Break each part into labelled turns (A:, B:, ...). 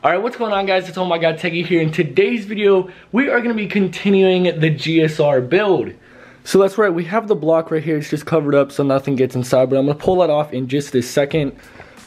A: Alright, what's going on, guys? It's Oh My God Techie here. In today's video, we are going to be continuing the GSR build. So that's right, we have the block right here. It's just covered up so nothing gets inside, but I'm going to pull that off in just a second.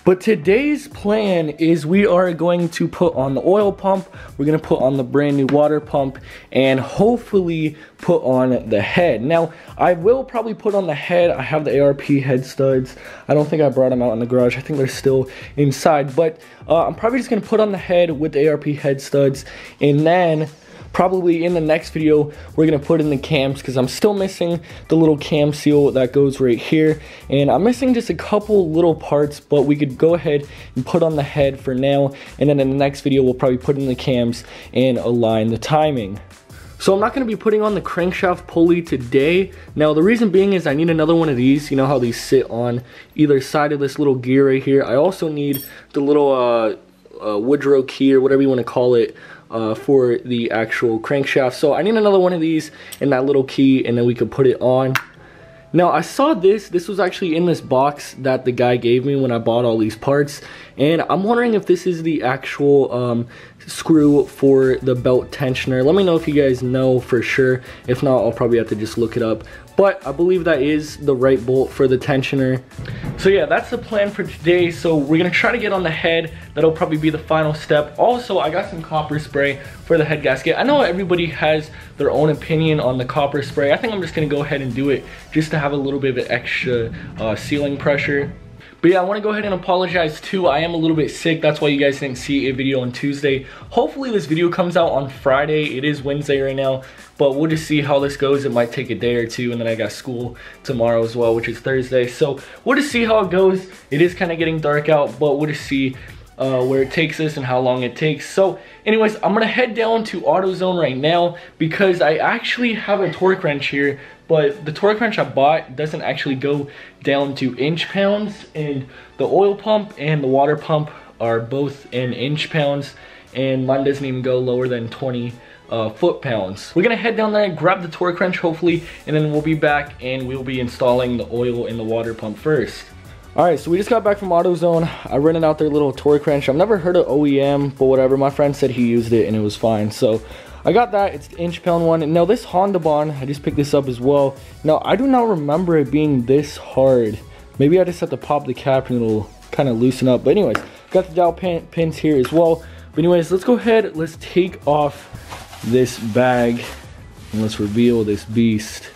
A: But today's plan is we are going to put on the oil pump, we're going to put on the brand new water pump, and hopefully put on the head. Now, I will probably put on the head. I have the ARP head studs. I don't think I brought them out in the garage. I think they're still inside. But I'm probably just going to put on the head with the ARP head studs, and then probably in the next video, we're gonna put in the cams because I'm still missing the little cam seal that goes right here. And I'm missing just a couple little parts, but we could go ahead and put on the head for now. And then in the next video, we'll probably put in the cams and align the timing. So I'm not going to be putting on the crankshaft pulley today. Now the reason being is I need another one of these. You know how these sit on either side of this little gear right here. I also need the little Woodrow key or whatever you want to call it for the actual crankshaft. So I need another one of these and that little key, and then we could put it on. Now I saw this was actually in this box that the guy gave me when I bought all these parts, and I'm wondering if this is the actual screw for the belt tensioner. Let me know if you guys know for sure. If not, I'll probably have to just look it up. But I believe that is the right bolt for the tensioner. So yeah, that's the plan for today. So we're gonna try to get on the head. That'll probably be the final step. Also, I got some copper spray for the head gasket. I know everybody has their own opinion on the copper spray. I think I'm just gonna go ahead and do it just to have a little bit of extra sealing pressure. But yeah, I want to go ahead and apologize too. I am a little bit sick. That's why you guys didn't see a video on Tuesday. Hopefully this video comes out on Friday. It is Wednesday right now, but we'll just see how this goes. It might take a day or two, and then I got school tomorrow as well, which is Thursday. So we'll just see how it goes. It is kind of getting dark out, but we'll just see where it takes us and how long it takes. So anyways, I'm gonna head down to AutoZone right now because I actually have a torque wrench here, but the torque wrench I bought doesn't actually go down to inch pounds, and the oil pump and the water pump are both in inch pounds, and mine doesn't even go lower than 20 foot pounds. We're gonna head down there and grab the torque wrench hopefully, and then we'll be back and we'll be installing the oil and the water pump first. Alright, so we just got back from AutoZone. I rented out their little torque wrench. I've never heard of OEM, but whatever. My friend said he used it and it was fine. So I got that. It's the inch pound one. And now this Honda Bond, I just picked this up as well. Now I do not remember it being this hard. Maybe I just have to pop the cap and it'll kind of loosen up. But anyways, got the dowel pins here as well. But anyways, let's go ahead. Let's take off this bag and let's reveal this beast.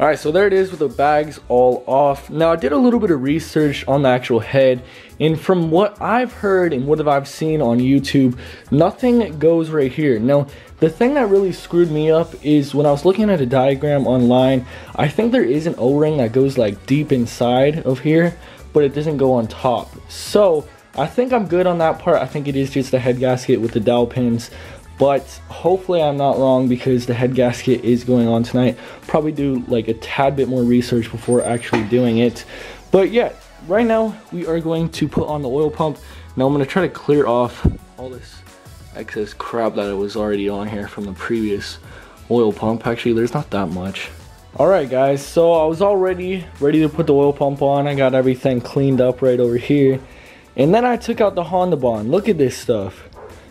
A: Alright, so there it is with the bags all off. Now I did a little bit of research on the actual head, and from what I've heard and what I've seen on YouTube, nothing goes right here. Now the thing that really screwed me up is when I was looking at a diagram online, I think there is an O-ring that goes like deep inside of here, but it doesn't go on top. So I think I'm good on that part. I think it is just the head gasket with the dowel pins. But hopefully I'm not wrong because the head gasket is going on tonight. Probably do like a tad bit more research before actually doing it. But yeah, right now we are going to put on the oil pump. Now I'm going to try to clear off all this excess crap that was already on here from the previous oil pump. Actually, there's not that much. Alright guys, so I was already ready to put the oil pump on. I got everything cleaned up right over here. And then I took out the Honda Bond. Look at this stuff.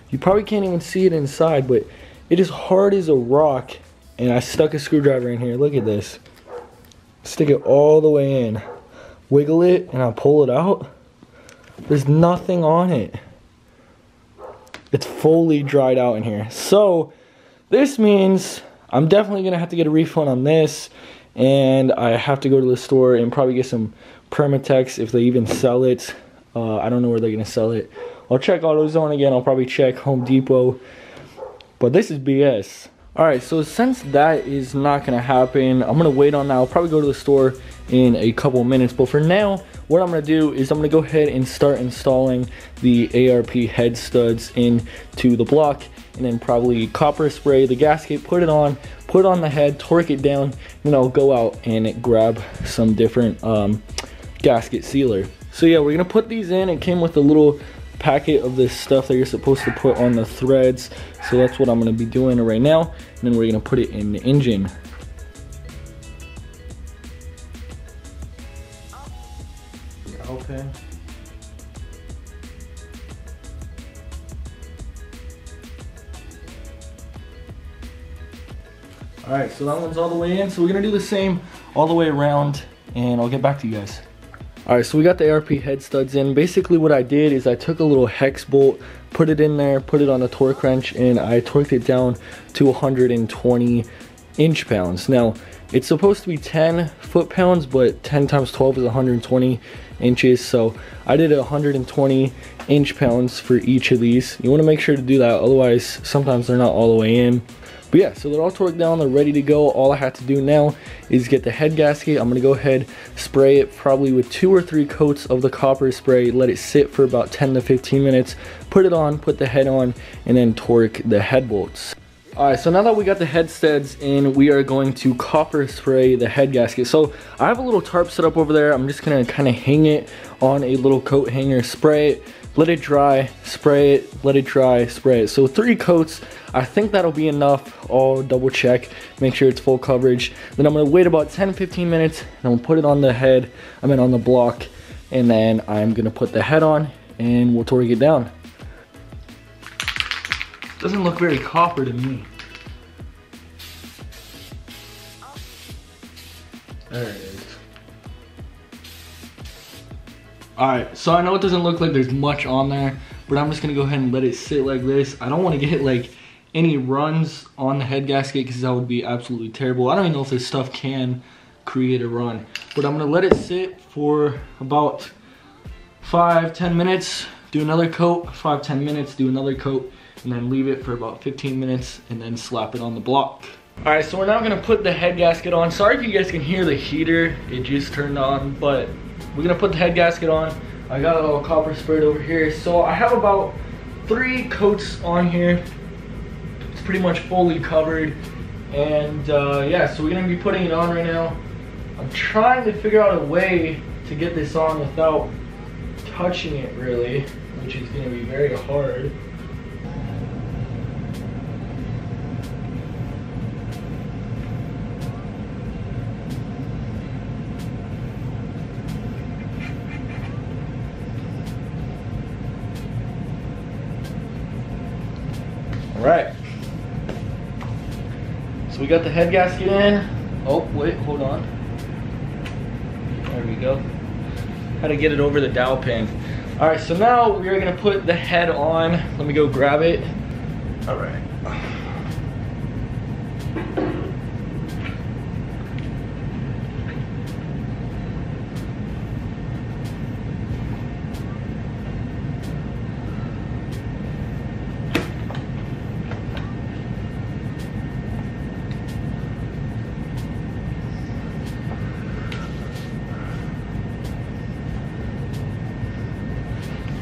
A: You probably can't even see it inside, but it is hard as a rock. And I stuck a screwdriver in here. Look at this. Stick it all the way in. Wiggle it, and I pull it out. There's nothing on it. It's fully dried out in here. So, this means I'm definitely going to have to get a refund on this. And I have to go to the store and probably get some Permatex if they even sell it. I don't know where they're going to sell it. I'll check AutoZone again. I'll probably check Home Depot. But this is BS. Alright, so since that is not going to happen, I'm going to wait on that. I'll probably go to the store in a couple minutes. But for now, what I'm going to do is I'm going to go ahead and start installing the ARP head studs into the block. And then probably copper spray the gasket, put it on the head, torque it down. Then I'll go out and grab some different gasket sealer. So yeah, we're going to put these in. It came with a little packet of this stuff that you're supposed to put on the threads, so that's what I'm going to be doing right now, and then we're going to put it in the engine. Okay. All right, so that one's all the way in. So we're gonna do the same all the way around, and I'll get back to you guys. All right, so we got the ARP head studs in. Basically what I did is I took a little hex bolt, put it in there, put it on a torque wrench, and I torqued it down to 120 inch-pounds. Now, it's supposed to be 10 foot-pounds, but 10 times 12 is 120 inches. So I did 120 inch-pounds for each of these. You wanna make sure to do that, otherwise sometimes they're not all the way in. But yeah, so they're all torqued down, they're ready to go. All I have to do now is get the head gasket. I'm gonna go ahead, spray it probably with 2 or 3 coats of the copper spray, let it sit for about 10 to 15 minutes, put it on, put the head on, and then torque the head bolts. All right, so now that we got the head studs in, we are going to copper spray the head gasket. So I have a little tarp set up over there. I'm just gonna kind of hang it on a little coat hanger, spray it, let it dry, spray it, let it dry, spray it. So 3 coats, I think that'll be enough. I'll double check, make sure it's full coverage. Then I'm gonna wait about 10-15 minutes, and I'm gonna put it on the head, on the block, and then I'm gonna put the head on, and we'll torque it down. Doesn't look very copper to me. There it is. Alright, so I know it doesn't look like there's much on there, but I'm just gonna go ahead and let it sit like this. I don't want to get like any runs on the head gasket because that would be absolutely terrible. I don't even know if this stuff can create a run, but I'm gonna let it sit for about 5-10 minutes, do another coat, 5-10 minutes, do another coat, and then leave it for about 15 minutes and then slap it on the block. All right, so we're now gonna put the head gasket on. Sorry if you guys can hear the heater, it just turned on, but we're gonna put the head gasket on. I got a little copper sprayed over here. So I have about 3 coats on here. It's pretty much fully covered. And yeah, so we're gonna be putting it on right now. I'm trying to figure out a way to get this on without touching it really, which is gonna be very hard. All right, so we got the head gasket in. Oh wait, hold on. There we go. Had to get it over the dowel pin. All right, so now we are gonna put the head on. Let me go grab it. All right.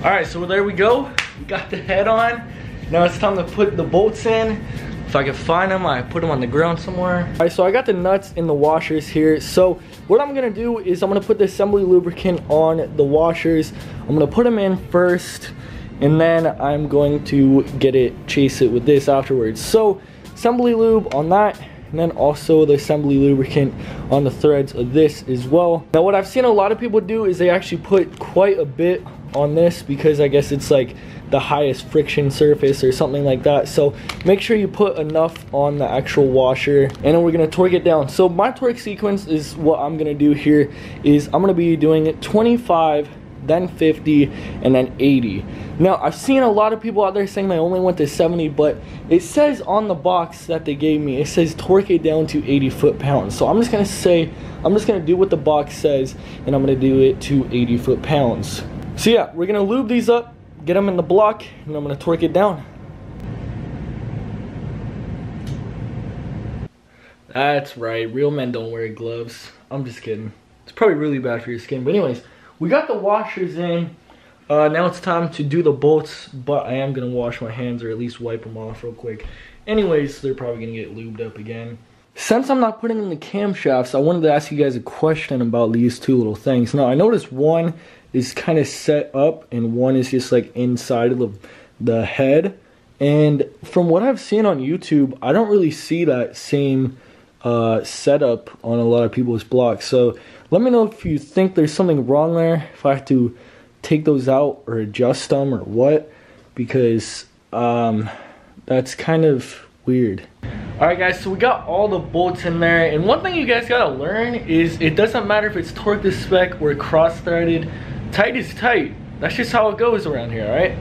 A: All right, so there we go. We got the head on. Now it's time to put the bolts in. If I can find them, I put them on the ground somewhere. All right, so I got the nuts in the washers here. So what I'm gonna do is I'm gonna put the assembly lubricant on the washers. I'm gonna put them in first, and then I'm going to chase it with this afterwards. So assembly lube on that, and then also the assembly lubricant on the threads of this as well. Now what I've seen a lot of people do is they actually put quite a bit on this because I guess it's like the highest friction surface or something like that. So make sure you put enough on the actual washer, and then we're gonna torque it down. So my torque sequence is what I'm gonna do here is I'm gonna be doing it 25, then 50, and then 80. Now I've seen a lot of people out there saying they only went to 70, but it says on the box that they gave me, it says torque it down to 80 foot-pounds. So I'm just gonna do what the box says, and I'm gonna do it to 80 foot-pounds. So yeah, we're gonna lube these up, get them in the block, and I'm gonna torque it down. That's right, real men don't wear gloves. I'm just kidding. It's probably really bad for your skin. But anyways, we got the washers in. Now it's time to do the bolts, but I am gonna wash my hands or at least wipe them off real quick. Anyways, they're probably gonna get lubed up again. Since I'm not putting in the camshafts, I wanted to ask you guys a question about these 2 little things. Now I noticed one is kind of set up and one is just like inside of the head, and from what I've seen on YouTube, I don't really see that same setup on a lot of people's blocks. So let me know if you think there's something wrong there, if I have to take those out or adjust them or what, because that's kind of weird. Alright guys, so we got all the bolts in there, and one thing you guys gotta learn is it doesn't matter if it's torque to spec or cross-threaded. Tight is tight. That's just how it goes around here, alright?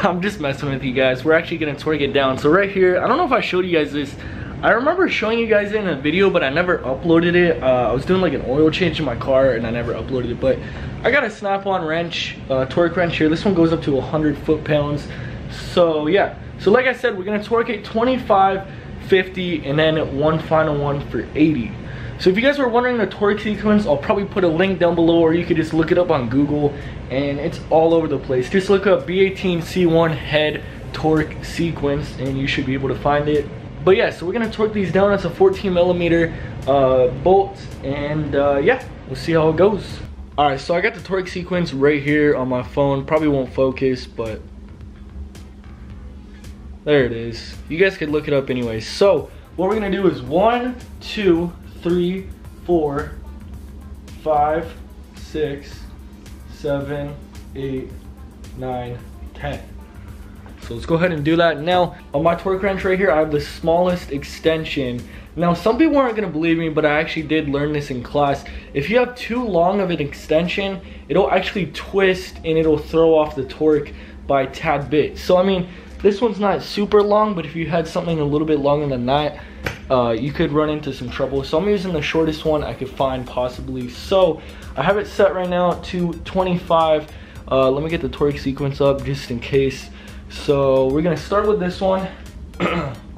A: I'm just messing with you guys. We're actually gonna torque it down. So right here, I don't know if I showed you guys this. I remember showing you guys it in a video, but I never uploaded it. I was doing like an oil change in my car and I never uploaded it. But I got a snap-on wrench, torque wrench here. This one goes up to 100 foot-pounds. So yeah, so like I said, we're gonna torque it 25, 50, and then one final one for 80. So if you guys were wondering the torque sequence, I'll probably put a link down below, or you could just look it up on Google, and it's all over the place. Just look up B18C1 head torque sequence and you should be able to find it. But yeah, so we're gonna torque these down. It's a 14mm bolt, and yeah, we'll see how it goes. All right, so I got the torque sequence right here on my phone. Probably won't focus, but there it is. You guys could look it up anyway. So what we're gonna do is 1, 2, 3, 4, 5, 6, 7, 8, 9, 10. So let's go ahead and do that. Now on my torque wrench right here, I have the smallest extension. Now some people aren't gonna believe me, but I actually did learn this in class. If you have too long of an extension, it'll actually twist and it'll throw off the torque by a tad bit. So I mean, this one's not super long, but if you had something a little bit longer than that, you could run into some trouble. So I'm using the shortest one I could find possibly. So I have it set right now to 25. Let me get the torque sequence up just in case. So we're gonna start with this one.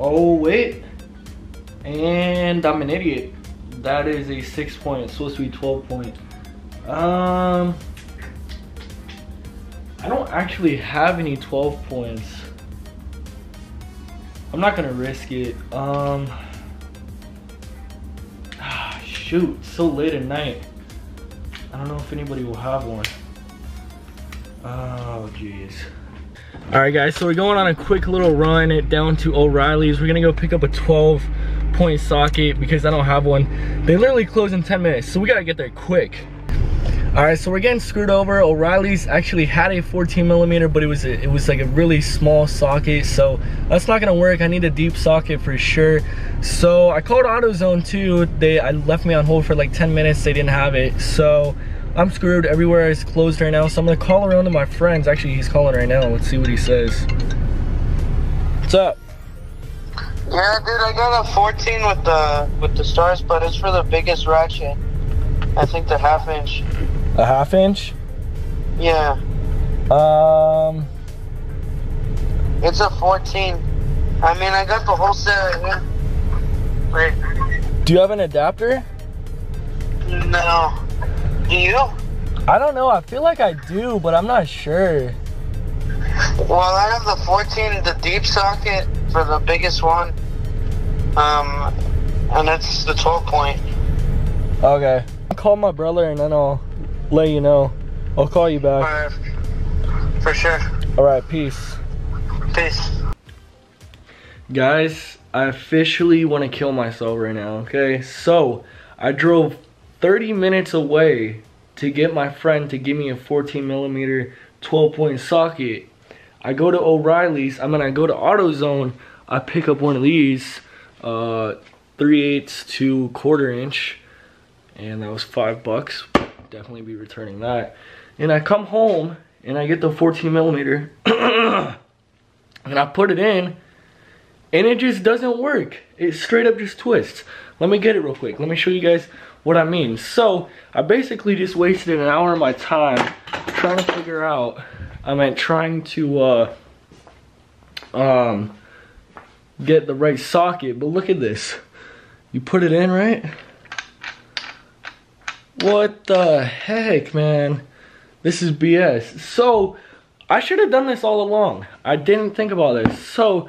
A: Oh wait, and I'm an idiot. That is a 6 point. It's supposed to be 12 point. I don't actually have any 12 points. I'm not gonna risk it. Shoot, it's so late at night. I don't know if anybody will have one. Oh jeez. All right guys, so we're going on a quick little run down to O'Reilly's. We're gonna go pick up a 12 point socket because I don't have one. They literally close in 10 minutes, so we gotta get there quick. All right, so we're getting screwed over. O'Reilly's actually had a 14mm, but it was like a really small socket, so that's not gonna work. I need a deep socket for sure. So I called AutoZone too. I left me on hold for like 10 minutes. They didn't have it, so I'm screwed. Everywhere is closed right now, so I'm gonna call around to my friends. Actually, he's calling right now. Let's see what he says. What's up?
B: Yeah, dude, I got a 14 with the stars, but it's for the biggest ratchet. I think the 1/2 inch.
A: A 1/2 inch?
B: Yeah. It's a 14. I mean, I got the whole set. Wait.
A: Do you have an adapter?
B: No. Do you?
A: I don't know. I feel like I do, but I'm not sure.
B: Well, I have the 14, the deep socket for the biggest one. And that's the 12 point.
A: Okay. I'll call my brother and then I'll let you know. I'll call you back.
B: Alright. For sure.
A: Alright, peace.
B: Peace.
A: Guys, I officially want to kill myself right now, okay? So, I drove 30 minutes away to get my friend to give me a 14mm 12 point socket. I go to O'Reilly's, I go to AutoZone, I pick up one of these 3/8 to 1/4 inch, and that was $5. Definitely be returning that. And I come home and I get the 14mm and I put it in and it just doesn't work. It straight up just twists. Let me get it real quick. Let me show you guys what I mean. So I basically just wasted an hour of my time trying to figure out, trying to get the right socket. But look at this. You put it in, right? What the heck, man? This is BS. So I should have done this all along. I didn't think about this. So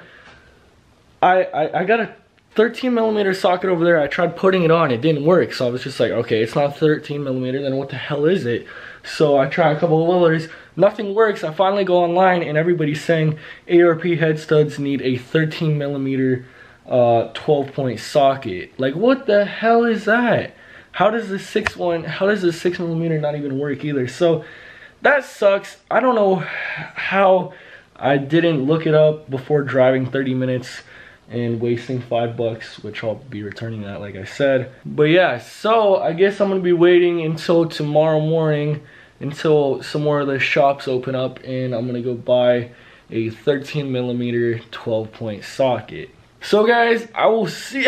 A: I got a 13mm socket over there. I tried putting it on, it didn't work. So I was just like, okay, it's not 13mm, then what the hell is it? So I tried a couple of others, nothing works. I finally go online and everybody's saying ARP head studs need a 13mm 12 point socket. Like, what the hell is that? How does the 6mm not even work either? So that sucks. I don't know how I didn't look it up before driving 30 minutes and wasting $5, which I'll be returning that like I said. But yeah, so I guess I'm gonna be waiting until tomorrow morning until some more of the shops open up, and I'm gonna go buy a 13mm 12-point socket. So guys, I will see.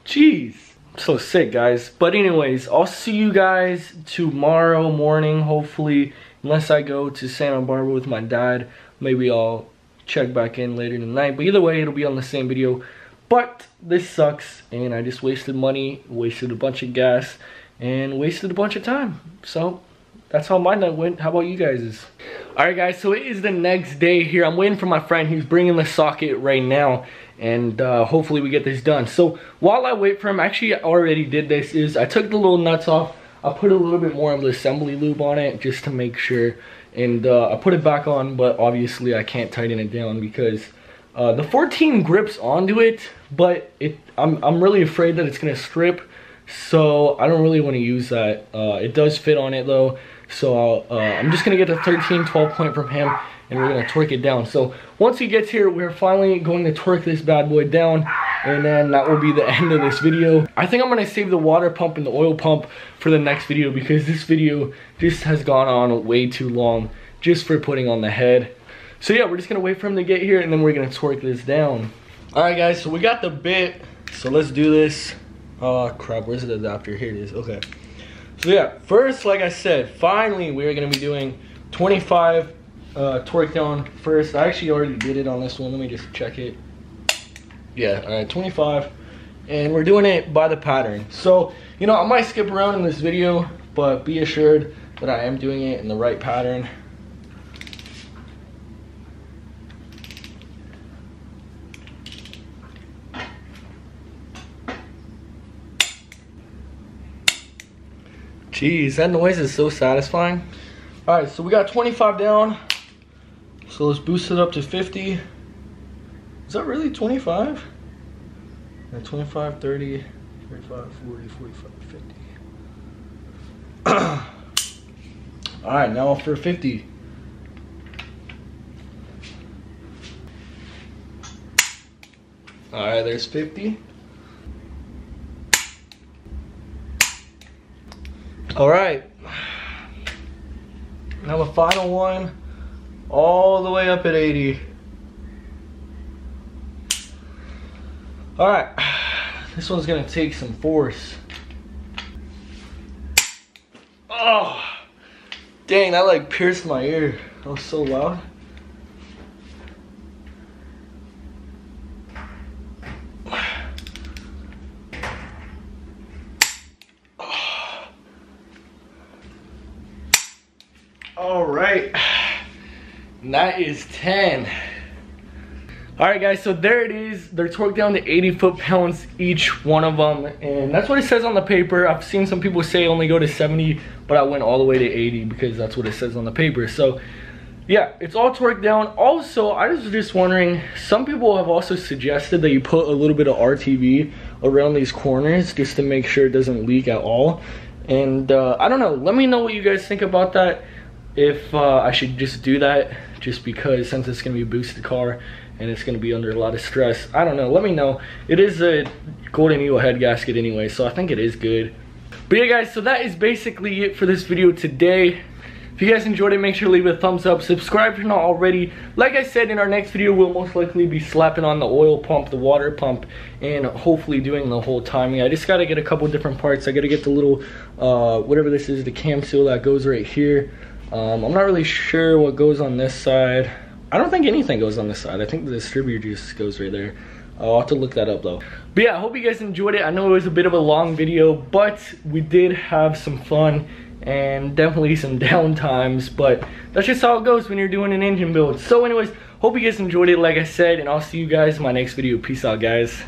A: Jeez, I'm so sick, guys. But anyways, I'll see you guys tomorrow morning, hopefully, unless I go to Santa Barbara with my dad. Maybe I'll check back in later tonight, but either way, it'll be on the same video. But this sucks, and I just wasted money, wasted a bunch of gas, and wasted a bunch of time. So that's how my night went. How about you guys'? Alright guys, so it is the next day here. I'm waiting for my friend. He's bringing the socket right now, and hopefully we get this done. So while I wait for him, actually I already did this, is I took the little nuts off. I put a little bit more of the assembly lube on it just to make sure, and I put it back on, but obviously I can't tighten it down because the 14 grips onto it, but I'm really afraid that it's gonna strip, so I don't really want to use that. It does fit on it though, so I'm just gonna get the 13 12-point from him, and we're gonna torque it down. So once he gets here, we're finally going to torque this bad boy down, and then that will be the end of this video. I think I'm gonna save the water pump and the oil pump for the next video, because this video just has gone on way too long just for putting on the head. So yeah, we're just gonna wait for him to get here, and then we're gonna torque this down. All right guys, so we got the bit, so let's do this. Oh crap, where's the adapter? Here it is. Okay, so yeah, first, like I said, finally we are gonna be doing 25 torque down first. I actually already did it on this one. Let me just check it. Yeah, all right, 25, and we're doing it by the pattern. So, you know, I might skip around in this video, but be assured that I am doing it in the right pattern. Jeez, that noise is so satisfying. All right, so we got 25 down. So let's boost it up to 50. Is that really 25? 25, 30, 35, 40, 45, 50. All right, now for 50. All right, there's 50. All right, now the final one, all the way up at 80. All right, this one's gonna take some force. Oh, dang, that like pierced my ear. That was so loud. All right, and that is 10. All right guys, so there it is. They're torqued down to 80 foot-pounds each one of them, and that's what it says on the paper. I've seen some people say only go to 70, but I went all the way to 80 because that's what it says on the paper. So yeah, it's all torqued down. Also, I was just wondering, some people have also suggested that you put a little bit of RTV around these corners just to make sure it doesn't leak at all. And I don't know, let me know what you guys think about that. If I should just do that, just because since it's gonna be a boosted car and it's gonna be under a lot of stress. I don't know, let me know. It is a Golden Eagle head gasket anyway, so I think it is good. But yeah guys, so that is basically it for this video today. If you guys enjoyed it, make sure to leave a thumbs up, subscribe if you're not already. Like I said, in our next video, we'll most likely be slapping on the oil pump, the water pump, and hopefully doing the whole timing. I just gotta get a couple different parts. I gotta get the little, whatever this is, the cam seal that goes right here. I'm not really sure what goes on this side. I don't think anything goes on this side. I think the distributor just goes right there. I'll have to look that up though. But yeah, I hope you guys enjoyed it. I know it was a bit of a long video, but we did have some fun and definitely some down times, but that's just how it goes when you're doing an engine build. So anyways, hope you guys enjoyed it like I said, and I'll see you guys in my next video. Peace out, guys.